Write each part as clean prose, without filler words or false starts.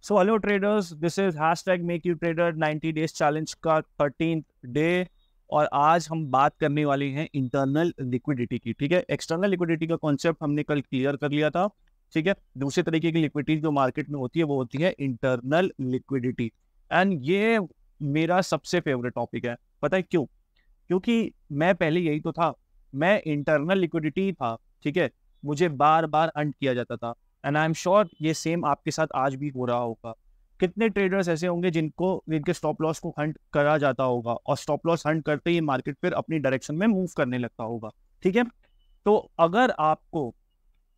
So hello traders, this is hashtag make you trader 90 days challenge का 13th day. और आज हम बात करने वाले हैं इंटरनल लिक्विडिटी की। ठीक है, एक्सटर्नल लिक्विडिटी का कॉन्सेप्ट हमने कल क्लियर कर लिया था। ठीक है, दूसरे तरीके की लिक्विडिटी जो मार्केट में होती है वो होती है इंटरनल लिक्विडिटी। एंड ये मेरा सबसे फेवरेट टॉपिक है। पता है क्यों? क्योंकि मैं पहले यही तो था, मैं इंटरनल लिक्विडिटी था। ठीक है, मुझे बार बार हंट किया जाता था। एंड आई एम श्योर ये सेम आपके साथ आज भी हो रहा होगा। कितने ट्रेडर्स ऐसे होंगे जिनके स्टॉप लॉस को हंट करा जाता होगा, और स्टॉप लॉस हंट करते ही मार्केट फिर अपनी डायरेक्शन में मूव करने लगता होगा। ठीक है, तो अगर आपको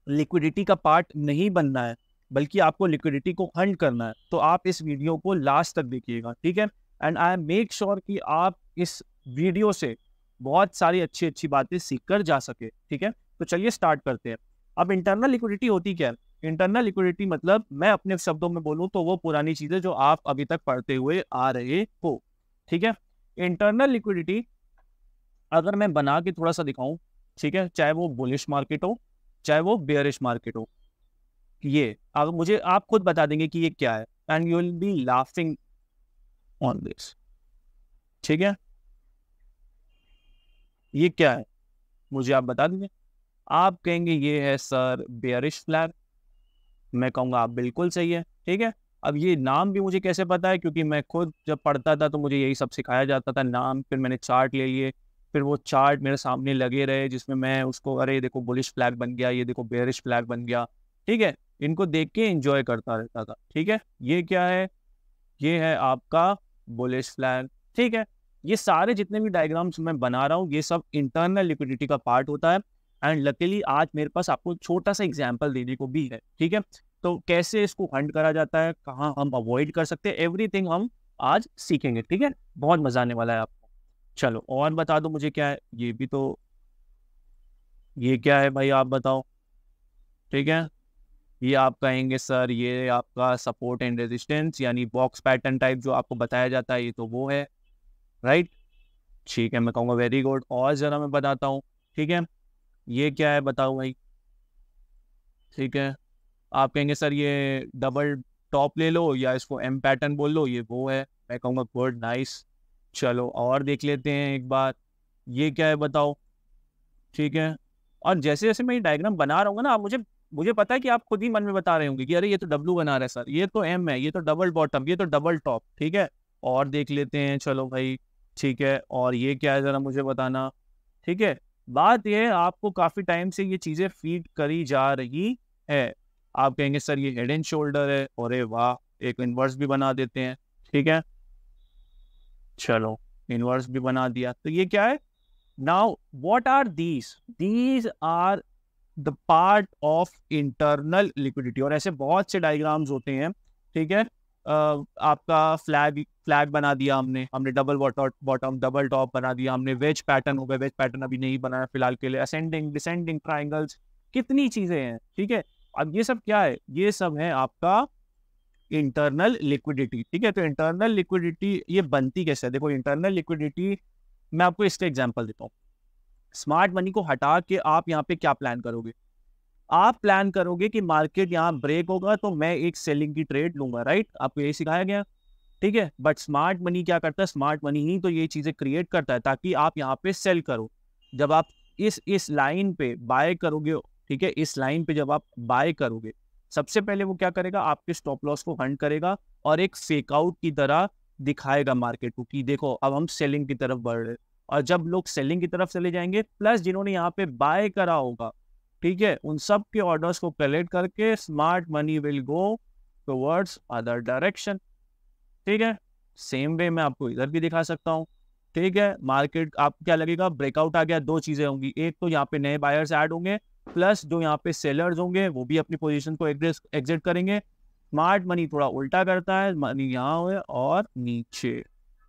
लिक्विडिटी का पार्ट नहीं बनना है, बल्कि आपको लिक्विडिटी को हंट करना है, तो आप इस वीडियो को लास्ट तक देखिएगा। ठीक है, एंड आई मेक श्योर कि आप इस वीडियो से बहुत सारी अच्छी अच्छी बातें सीख कर जा सके। ठीक है, तो चलिए स्टार्ट करते हैं। अब इंटरनल लिक्विडिटी होती क्या है? इंटरनल लिक्विडिटी मतलब, मैं अपने शब्दों में बोलूं तो वो पुरानी चीजें जो आप अभी तक पढ़ते हुए आ रहे हो। ठीक है, इंटरनल लिक्विडिटी अगर मैं बना के थोड़ा सा दिखाऊं, ठीक है, चाहे वो बुलिश मार्केट हो चाहे वो बेयरिश मार्केट हो, ये अब मुझे आप खुद बता देंगे कि ये क्या है, and you will be laughing on this. ठीक है, ये क्या है मुझे आप बता देंगे। आप कहेंगे ये है सर बेयरिश फ्लैग। मैं कहूँगा आप बिल्कुल सही है। ठीक है, अब ये नाम भी मुझे कैसे पता है? क्योंकि मैं खुद जब पढ़ता था तो मुझे यही सब सिखाया जाता था, नाम, फिर मैंने चार्ट ले लिए, फिर वो चार्ट मेरे सामने लगे रहे जिसमें मैं उसको, अरे ये देखो बुलिश फ्लैग बन गया, ये देखो बेयरिश फ्लैग बन गया। ठीक है, इनको देख के एंजॉय करता रहता था। ठीक है, ये क्या है? ये है आपका बुलिश फ्लैग। ठीक है, ये सारे जितने भी डायग्राम्स मैं बना रहा हूँ ये सब इंटरनल लिक्विडिटी का पार्ट होता है। एंड लकीली आज मेरे पास आपको छोटा सा एग्जांपल देने को भी है। ठीक है, तो कैसे इसको हंट करा जाता है, कहाँ हम अवॉइड कर सकते हैं, एवरीथिंग हम आज सीखेंगे। ठीक है, बहुत मजा आने वाला है आपको। चलो और बता दो मुझे क्या है ये भी तो। ये क्या है भाई, आप बताओ। ठीक है, ये आप कहेंगे सर ये आपका सपोर्ट एंड रेजिस्टेंस, यानी बॉक्स पैटर्न टाइप जो आपको बताया जाता है, ये तो वो है, राइट? ठीक है, मैं कहूँगा वेरी गुड। और जरा मैं बताता हूँ। ठीक है, ये क्या है बताओ भाई। ठीक है, आप कहेंगे सर ये डबल टॉप ले लो या इसको एम पैटर्न बोल लो, ये वो है। मैं कहूँगा गुड, नाइस। चलो और देख लेते हैं एक बार, ये क्या है बताओ। ठीक है, और जैसे जैसे मैं ये डायग्राम बना रहा हूँ ना, आप मुझे मुझे पता है कि आप खुद ही मन में बता रहे होंगे कि अरे ये तो डब्लू बना रहा है सर, ये तो एम है, ये तो डबल बॉटम, ये तो डबल टॉप। ठीक है, और देख लेते हैं, चलो भाई। ठीक है, और ये क्या है जरा मुझे बताना। ठीक है, बात ये है आपको काफी टाइम से ये चीजें फीड करी जा रही है। आप कहेंगे सर ये हेड एंड शोल्डर है, अरे वाह, एक इनवर्स भी बना देते हैं। ठीक है, चलो इनवर्स भी बना दिया, तो ये क्या है? Now what are these? These are the part of internal liquidity. और ऐसे बहुत से डायग्राम्स होते हैं। ठीक है, आपका फ्लैग फ्लैग बना दिया हमने डबल बॉटम डबल टॉप बना दिया हमने, वेज पैटर्न हो गया, वेज पैटर्न अभी नहीं बनाया फिलहाल के लिए, असेंडिंग डिसेंडिंग ट्राइंगल्स, कितनी चीजें हैं। ठीक है, अब ये सब क्या है? ये सब है आपका इंटरनल लिक्विडिटी। ठीक है, तो इंटरनल लिक्विडिटी ये बनती कैसे है? देखो, इंटरनल लिक्विडिटी मैं आपको इसका एग्जांपल देता हूँ। स्मार्ट मनी को हटा के आप यहाँ पे क्या प्लान करोगे? आप प्लान करोगे कि मार्केट यहाँ ब्रेक होगा तो मैं एक सेलिंग की ट्रेड लूंगा, राइट? आपको यही सिखाया गया। ठीक है, बट स्मार्ट मनी क्या करता है? स्मार्ट मनी ही तो ये चीजें क्रिएट करता है ताकि आप यहाँ पे सेल करो। जब आप इस लाइन पे बाय करोगे, ठीक है, इस लाइन पे जब आप बाय करोगे, सबसे पहले वो क्या करेगा? आपके स्टॉप लॉस को हंट करेगा और एक फेक आउट की तरह दिखाएगा मार्केट को कि देखो अब हम सेलिंग की तरफ बढ़ रहे हैं। और जब लोग सेलिंग की तरफ चले जाएंगे, प्लस जिन्होंने यहाँ पे बाय करा होगा, ठीक है, उन सब के ऑर्डर्स को कलेक्ट करके smart money will go towards other direction. ठीक है, सेम वे मैं आपको इधर भी दिखा सकता हूँ। ठीक है, मार्केट आपको क्या लगेगा? ब्रेकआउट आ गया, दो चीजें होंगी, एक तो यहाँ पे नए बायर्स ऐड होंगे, प्लस जो यहाँ पे सेलर्स होंगे वो भी अपनी पोजीशन को एग्जिट करेंगे। स्मार्ट मनी थोड़ा उल्टा करता है, मनी यहाँ हुए और नीचे।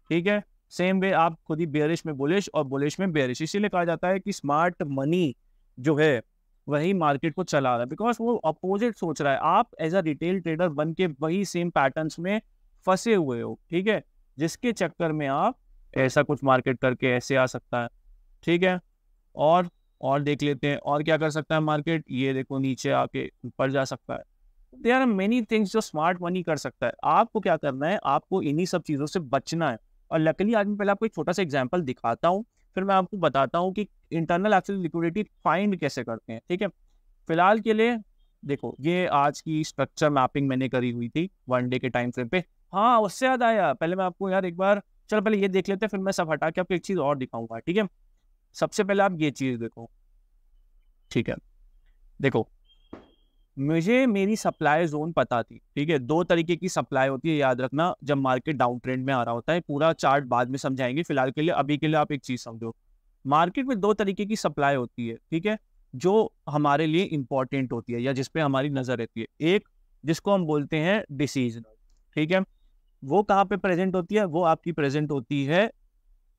ठीक है, सेम वे आप खुद ही बेयरिश में बुलिश और बुलिश में बेयरिश, इसीलिए कहा जाता है कि स्मार्ट मनी जो है वही मार्केट को चला रहा है, बिकॉज वो अपोजिट सोच रहा है। आप एज अ रिटेल ट्रेडर बन के वही सेम पैटर्न्स में फंसे हुए हो। ठीक है, जिसके चक्कर में आप ऐसा कुछ मार्केट करके ऐसे आ सकता है। ठीक है, और देख लेते हैं और क्या कर सकता है मार्केट। ये देखो नीचे आके ऊपर जा सकता है। देयर आर मेनी थिंग्स जो स्मार्ट मनी कर सकता है। आपको क्या करना है, आपको इन्हीं सब चीज़ों से बचना है। और लकीली आज मैं पहले आपको एक छोटा सा एग्जांपल दिखाता हूँ, फिर मैं आपको बताता हूँ कि इंटरनल एक्चुअली लिक्विडिटी फाइंड कैसे करते हैं, ठीक है। फिलहाल के लिए देखो, ये आज की स्ट्रक्चर मैपिंग मैंने करी हुई थी 1 डे के टाइम फ्रेम पे। हाँ, उससे याद आया, पहले मैं आपको यार एक बार, चलो पहले ये देख लेते हैं, फिर मैं सब हटा के आपको एक चीज़ और दिखाऊंगा, ठीक है। सबसे पहले आप ये चीज़ देखो, ठीक है। देखो, मुझे मेरी सप्लाई जोन पता थी, ठीक है। 2 तरीके की सप्लाई होती है, याद रखना, जब मार्केट डाउन ट्रेंड में आ रहा होता है। पूरा चार्ट बाद में समझाएंगे, फिलहाल के लिए, अभी के लिए आप एक चीज समझो। मार्केट में 2 तरीके की सप्लाई होती है, ठीक है, जो हमारे लिए इंपॉर्टेंट होती है या जिसपे हमारी नजर रहती है। एक जिसको हम बोलते हैं डिसीजनल, ठीक है। वो कहाँ पे प्रेजेंट होती है? वो आपकी प्रेजेंट होती है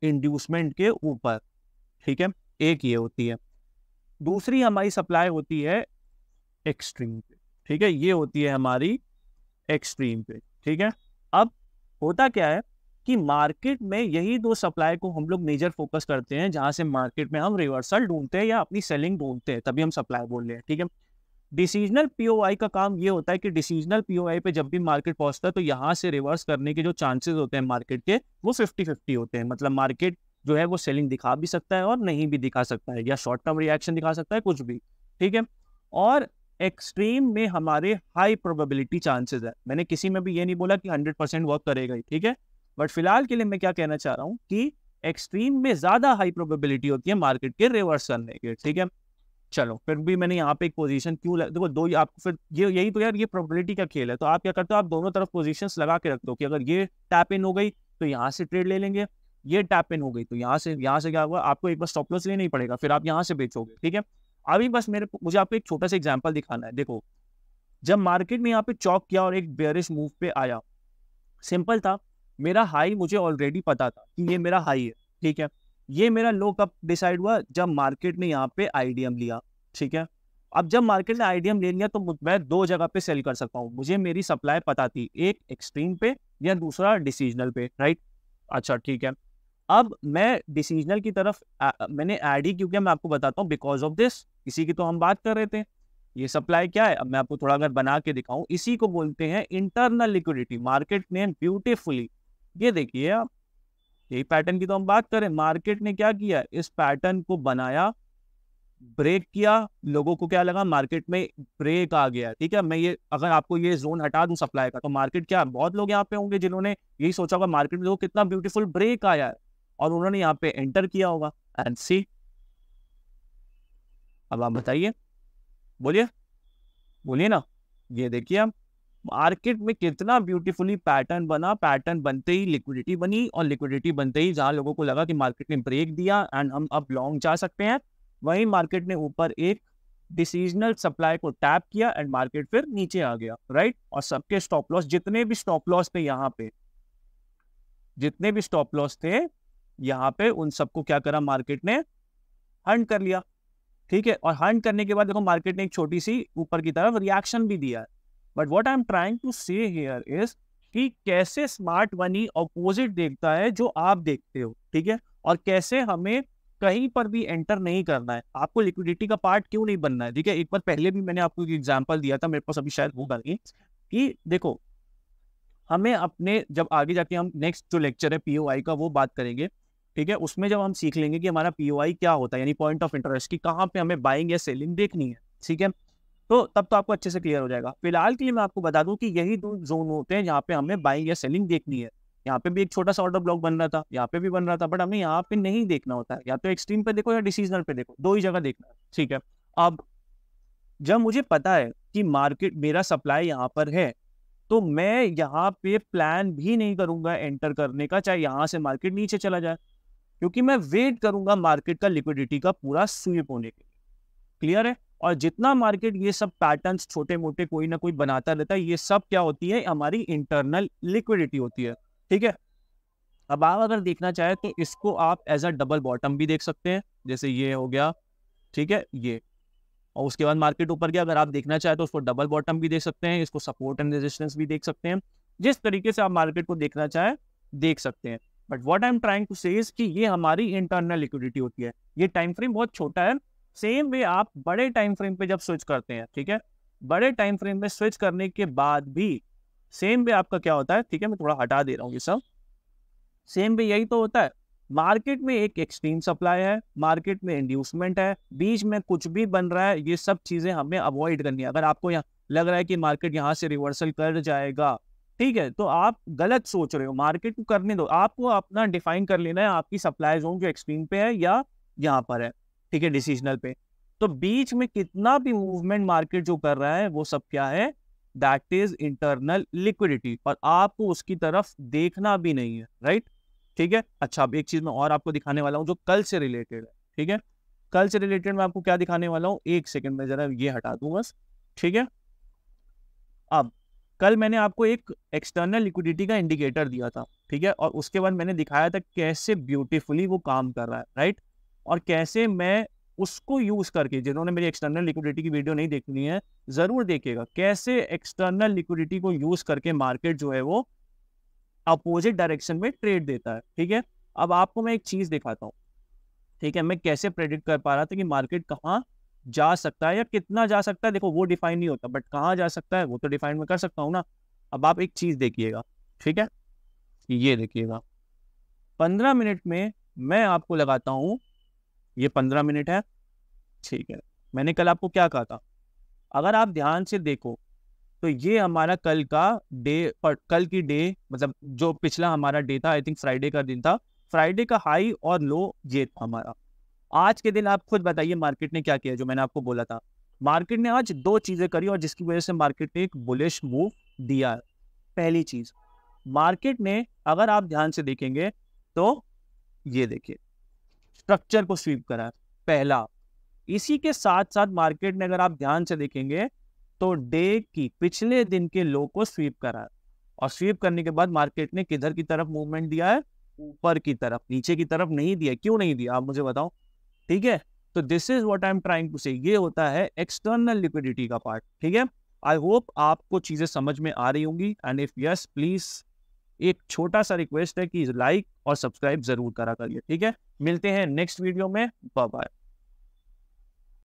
इंड्यूसमेंट के ऊपर, ठीक है। एक ये होती है। दूसरी हमारी सप्लाई होती है एक्सट्रीम पे, ठीक है। ये होती है हमारी एक्सट्रीम पे, ठीक है। अब होता क्या है कि मार्केट में यही 2 सप्लाई को हम लोग मेजर फोकस करते हैं, जहां से मार्केट में हम रिवर्सल ढूंढते हैं या अपनी सेलिंग ढूंढते हैं, तभी हम सप्लाई बोल रहे हैं, ठीक है। डिसीजनल पीओआई का काम ये होता है कि डिसीजनल पीओआई पे जब भी मार्केट पहुंचता है तो यहाँ से रिवर्स करने के जो चांसेस होते हैं मार्केट के, वो 50-50 होते हैं। मतलब मार्केट जो है वो सेलिंग दिखा भी सकता है और नहीं भी दिखा सकता है, या शॉर्ट टर्म रिएक्शन दिखा सकता है, कुछ भी, ठीक है। और एक्सट्रीम में हमारे हाई प्रोबेबिलिटी चांसेस है। मैंने किसी में भी ये नहीं बोला कि 100% वर्क करेगा ही, ठीक है। बट फिलहाल के लिए मैं क्या कहना चाह रहा हूँ कि एक्सट्रीम में ज्यादा हाई प्रोबेबिलिटी होती है मार्केट के रिवर्स करने की, ठीक है। चलो, फिर भी मैंने यहाँ पे एक पोजीशन क्यों देखो, दो ही आपको, फिर ये यही तो यार, ये प्रोबेबिलिटी का खेल है। तो आप क्या करते हो, आप दोनों तरफ पोजीशंस लगा के रख दो कि अगर ये टैप इन हो गई तो यहाँ से ट्रेड ले लेंगे, ये टैप इन हो गई तो यहाँ से क्या होगा, आपको एक बार स्टॉप लॉस लेना ही पड़ेगा, फिर आप यहाँ से बेचोगे, ठीक है। अभी बस मुझे आपको एक छोटा सा एग्जाम्पल दिखाना है। देखो, जब मार्केट में यहाँ पे चौक किया और एक बेयरिश मूव पे आया, सिंपल था, मेरा हाई मुझे ऑलरेडी पता था कि ये मेरा हाई है, ठीक है। ये मेरा लो कब डिसाइड हुआ? जब मार्केट ने यहाँ पे आईडीएम लिया, ठीक है। अब जब मार्केट ने आईडीएम ले लिया तो मैं 2 जगह पे सेल कर सकता हूँ। मुझे मेरी सप्लाई पता थी, एक एक्सट्रीम पे या दूसरा डिसीजनल पे, राइट। अच्छा, ठीक है। अब मैं डिसीजनल की तरफ मैंने ऐड ही क्यों किया, मैं आपको बताता हूँ। बिकॉज ऑफ दिस, इसी की तो हम बात कर रहे थे। ये सप्लाई क्या है, अब मैं आपको थोड़ा अगर बना के दिखाऊं, इसी को बोलते हैं इंटरनल लिक्विडिटी। मार्केट ने ब्यूटीफुली, ये देखिए आप, यही पैटर्न की तो हम बात करें। मार्केट ने क्या किया, इस पैटर्न को बनाया, ब्रेक किया, लोगों को क्या लगा, मार्केट में ब्रेक आ गया, ठीक है। मैं ये, अगर आपको ये जोन हटा दूं सप्लाई का, तो मार्केट क्या, बहुत लोग यहाँ पे होंगे जिन्होंने यही सोचा होगा मार्केट में देखो कितना ब्यूटीफुल ब्रेक आया है, और उन्होंने यहाँ पे एंटर किया होगा। एंड सी, अब आप बताइए, बोलिए, बोलिए ना। ये देखिए आप, मार्केट में कितना ब्यूटीफुली पैटर्न बना, पैटर्न बनते ही लिक्विडिटी बनी, और लिक्विडिटी बनते ही जहां लोगों को लगा कि मार्केट ने ब्रेक दिया एंड हम अब लॉन्ग जा सकते हैं, वहीं मार्केट ने ऊपर एक डिसीजनल सप्लाई को टैप किया एंड मार्केट फिर नीचे आ गया, राइट। और सबके स्टॉप लॉस, जितने भी स्टॉप लॉस थे यहाँ पे, जितने भी स्टॉप लॉस थे यहाँ पे, उन सबको क्या करा, मार्केट ने हंट कर लिया, ठीक है। और हंट करने के बाद देखो मार्केट ने एक छोटी सी ऊपर की तरफ रिएक्शन भी दिया है। But what I am trying to say here is कि कैसे स्मार्ट मनी ऑपोजिट देखता है जो आप देखते हो, ठीक है। और कैसे हमें कहीं पर भी एंटर नहीं करना है, आपको लिक्विडिटी का पार्ट क्यों नहीं बनना है, ठीक है। एक बार पहले भी मैंने आपको एक एग्जांपल दिया था, मेरे पास अभी शायद होगा नहीं, कि देखो, हमें अपने, जब आगे जाके हम नेक्स्ट जो लेक्चर है पीओआई का वो बात करेंगे, ठीक है। उसमें जब हम सीख लेंगे कि हमारा पीओआई क्या होता है, यानी पॉइंट ऑफ इंटरेस्ट, की कहाँ पे हमें बाइंग या सेलिंग देखनी है, ठीक है। तो तब तो आपको अच्छे से क्लियर हो जाएगा। फिलहाल के लिए मैं आपको बता दूं कि यही 2 जोन होते हैं जहाँ पे हमें बाइंग या सेलिंग देखनी है। यहाँ पे भी एक छोटा सा ऑर्डर ब्लॉक बन रहा था, यहाँ पे भी बन रहा था, बट हमें यहाँ पे नहीं देखना होता है। या तो एक्सट्रीम पे देखो या डिसीजनल पे देखो, 2 ही जगह देखना है, ठीक है। अब जब मुझे पता है कि मार्केट, मेरा सप्लाई यहाँ पर है, तो मैं यहाँ पे प्लान भी नहीं करूंगा एंटर करने का, चाहे यहाँ से मार्केट नीचे चला जाए, क्योंकि मैं वेट करूंगा मार्केट का लिक्विडिटी का पूरा स्वीप होने के लिए। क्लियर है। और जितना मार्केट ये सब पैटर्न्स छोटे मोटे कोई ना कोई बनाता रहता है, ये सब क्या होती है, हमारी इंटरनल लिक्विडिटी होती है, ठीक है। अब आप अगर देखना चाहे तो इसको आप एज अ डबल बॉटम भी देख सकते हैं, जैसे ये हो गया, ठीक है, ये। और उसके बाद मार्केट ऊपर गया, अगर आप देखना चाहे तो उसको डबल बॉटम भी देख सकते हैं, इसको सपोर्ट एंड रेजिस्टेंस भी देख सकते हैं, जिस तरीके से आप मार्केट को देखना चाहे देख सकते हैं। But what I am trying to say is कि ये हमारी इंटरनल लिक्विडिटी होती है। ये टाइम फ्रेम बहुत छोटा है। सेम वे आप बड़े टाइम फ्रेम पे जब स्विच करते हैं, ठीक है, बड़े टाइम फ्रेम में स्विच करने के बाद भी सेम वे आपका क्या होता है, ठीक है, मैं थोड़ा हटा दे रहा हूँ ये सब, सेम वे यही तो होता है। मार्केट में एक एक्सट्रीम सप्लाई है, मार्केट में इंड्यूसमेंट है, बीच में कुछ भी बन रहा है, ये सब चीजें हमें अवॉइड करनी है। अगर आपको यहाँ लग रहा है कि मार्केट यहाँ से रिवर्सल कर जाएगा, ठीक है, तो आप गलत सोच रहे हो, मार्केट को करने दो, आपको अपना डिफाइन कर लेना है आपकी सप्लाई जोन जो एक्सट्रीम पे है या यहाँ पर है, ठीक है, डिसीजनल पे। तो बीच में कितना भी मूवमेंट मार्केट जो कर रहा है वो सब क्या है, दैट इज इंटरनल लिक्विडिटी, और आपको उसकी तरफ देखना भी नहीं है, राइट, ठीक है। अच्छा, अब एक चीज मैं और आपको दिखाने वाला हूँ जो कल से रिलेटेड है, ठीक है। कल से रिलेटेड मैं आपको क्या दिखाने वाला हूँ, एक सेकंड में जरा ये हटा दूं बस, ठीक है। अब कल मैंने आपको एक एक्सटर्नल लिक्विडिटी का इंडिकेटर दिया था, ठीक है, और उसके बाद मैंने दिखाया था कैसे ब्यूटीफुली वो काम कर रहा है, राइट, और कैसे मैं उसको यूज करके, जिन्होंने मेरी एक्सटर्नल लिक्विडिटी की वीडियो नहीं देखनी है जरूर देखिएगा, कैसे एक्सटर्नल लिक्विडिटी को यूज करके मार्केट जो है वो अपोजिट डायरेक्शन में ट्रेड देता है, ठीक है। अब आपको मैं एक चीज दिखाता हूँ, ठीक है, मैं कैसे प्रेडिक्ट कर पा रहा था कि मार्केट कहाँ जा सकता है या कितना जा सकता है, देखो वो डिफाइन नहीं होता, बट कहाँ जा सकता है वो तो डिफाइन में कर सकता हूँ ना। अब आप एक चीज देखिएगा, ठीक है, ये देखिएगा 15 मिनट में मैं आपको लगाता हूँ, ये 15 मिनट है, ठीक है। मैंने कल आपको क्या कहा था, अगर आप ध्यान से देखो तो ये हमारा कल का डे, कल की डे मतलब जो पिछला हमारा डे था, आई थिंक फ्राइडे का दिन था, फ्राइडे का हाई और लो ये था हमारा। आज के दिन आप खुद बताइए मार्केट ने क्या किया, जो मैंने आपको बोला था, मार्केट ने आज दो चीजें करी और जिसकी वजह से मार्केट ने एक बुलिश मूव दिया है। पहली चीज, मार्केट ने अगर आप ध्यान से देखेंगे तो ये देखिए स्ट्रक्चर को स्वीप करा है, पहला। इसी के साथ साथ मार्केट ने अगर आप ध्यान से देखेंगे तो डे की पिछले दिन के लो को स्वीप करा है, और स्वीप करने के बाद मार्केट ने किधर की तरफ मूवमेंट दिया है, ऊपर की तरफ, नीचे की तरफ नहीं दिया। क्यों नहीं दिया आप मुझे बताओ, ठीक है। तो this is what I am trying to say, ये होता है एक्सटर्नल लिक्विडिटी का पार्ट, ठीक है। आई होप आपको चीजें समझ में आ रही होंगी, एंड इफ यस प्लीज एक छोटा सा रिक्वेस्ट है कि लाइक और सब्सक्राइब जरूर करा करिए, ठीक है। मिलते हैं नेक्स्ट वीडियो में, बाय बाय।